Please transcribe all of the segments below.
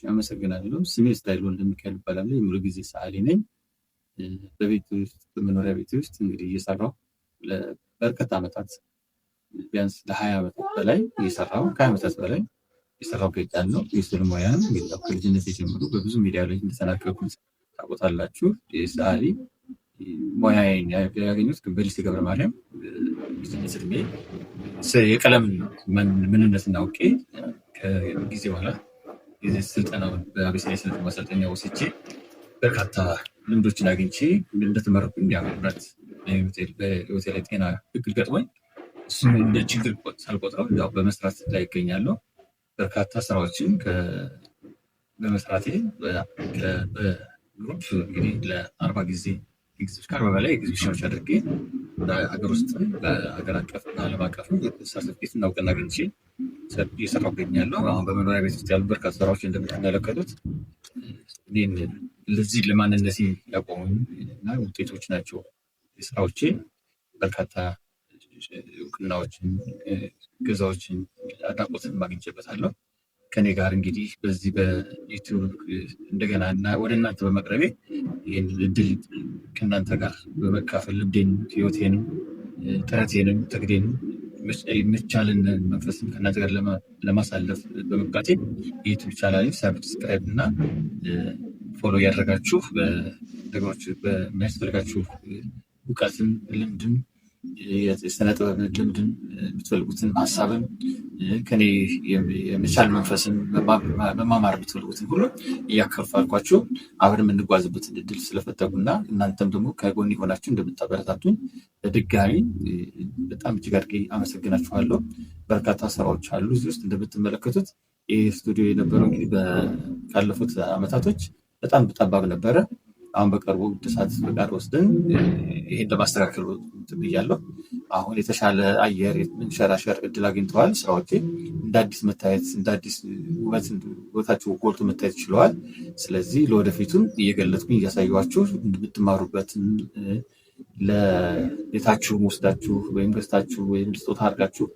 አመሰግናለሁ። ስሜ እስራኤል ወልደሚካኤል እባላለሁ። የሙሉ ጊዜ ሰዓሊ ነኝ። በቤት ውስጥ በመኖሪያ ቤት ውስጥ እንግዲህ እየሰራሁ ለበርካታ ዓመታት ቢያንስ ለ20 ዓመታት በላይ እየሰራሁ ከ20 ዓመታት በላይ እየሰራሁ እገኛለሁ። የስዕል ሙያን እንግዲህ ከልጅነቴ ጀምሮ በብዙ ሚዲያ ላይ እንደተናገርኩት ታውቁታላችሁ። የሰዓሊ ሙያዬን ያገኘሁት በሊሴ ገብረ ማርያም ልጅነት ዕድሜ የቀለምን ምንነትና አውቄ ከጊዜ በኋላ ስልጠናውን በአቢሲኒያ ስልጠና ማሰልጠኛ ወስጄ በርካታ ልምዶችን አግኝቼ እንደተመረኩ እንዲያምራት በህይወቴ ላይ ጤና እክል ገጥሞኝ እሱም እንደ ችግር ሳልቆጥረው ያው በመስራት ላይ ይገኛለሁ። በርካታ ስራዎችን በመስራቴ በግሩፕ እንግዲህ ለ40 ጊዜ ከ40 በላይ ኤግዚቢሽኖች አድርጌ በሀገር ውስጥ በሀገር አቀፍ ዓለም አቀፍ ሰርቲፊኬት እና እውቅና አግኝቼ እየሰራሁ እገኛለሁ። አሁን በመኖሪያ ቤት ውስጥ ያሉ በርካታ ስራዎች እንደምትመለከቱት እኔን ለዚህ ለማንነቴ ያቆሙኝ እና ውጤቶች ናቸው። ስራዎቼ በርካታ እውቅናዎችን፣ ገዛዎችን፣ አድናቆትን ማግኘትበታለሁ። ከኔ ጋር እንግዲህ በዚህ በዩቲዩብ እንደገና እና ወደ እናንተ በመቅረቤ ይህን እድል ከእናንተ ጋር በመካፈል ልምዴን፣ ህይወቴንም፣ ጥረቴንም፣ ትግሌንም የሚቻልን መንፈስን ከእናንተ ጋር ለማሳለፍ በመብቃቴ የዩቲዩብ ቻናሌን ሰብስክራይብ እና ፎሎ እያደረጋችሁ ነገሮች በሚያስፈልጋችሁ እውቀትን፣ ልምድን፣ የስነ ጥበብ ልምድን የምትፈልጉትን ሀሳብን ከኔ የመቻል መንፈስን መማማር የምትፈልጉትን ሁሉ እያካፈልኳችሁ አብረን የምንጓዝበትን እድል ስለፈጠጉና እናንተም ደግሞ ከጎን የሆናችሁ እንደምታበረታቱኝ በድጋሚ በጣም እጅግ አድርጌ አመሰግናችኋለሁ። በርካታ ስራዎች አሉ እዚህ ውስጥ እንደምትመለከቱት። ይህ ስቱዲዮ የነበረው እንግዲህ ካለፉት ዓመታቶች በጣም ጠባብ ነበረ። አሁን በቅርቡ እድሳት ፈቃድ ወስደን ይሄን ለማስተካከል ብያለሁ። አሁን የተሻለ አየር መንሸራሸር እድል አግኝተዋል። ስራዎቼ እንደ አዲስ መታየት፣ እንደ አዲስ ውበታቸው ጎልቶ መታየት ችለዋል። ስለዚህ ለወደፊቱም እየገለጥኩኝ እያሳየኋችሁ እንደምትማሩበትን ለቤታችሁ ወስዳችሁ ወይም ገዝታችሁ ወይም ስጦታ አድርጋችሁ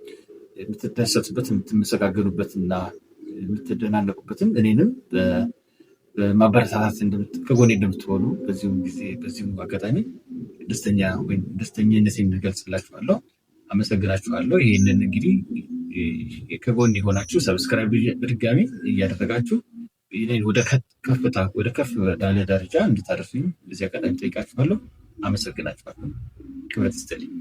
የምትደሰቱበት የምትመሰጋገኑበትና የምትደናነቁበትን እኔንም በማበረታታት ከጎኔ እንደምትሆኑ በዚሁም ጊዜ በዚሁም አጋጣሚ ደስተኛነቴን እንገልጽላችኋለሁ። አመሰግናችኋለሁ። ይህንን እንግዲህ ከጎን የሆናችሁ ሰብስክራይብ በድጋሚ እያደረጋችሁ ወደ ከፍታ ወደ ከፍ ላለ ደረጃ እንድታደርሱኝ በዚህ አጋጣሚ ጠይቃችኋለሁ። አመሰግናችኋለሁ። ክብረት ይስጥልኝ።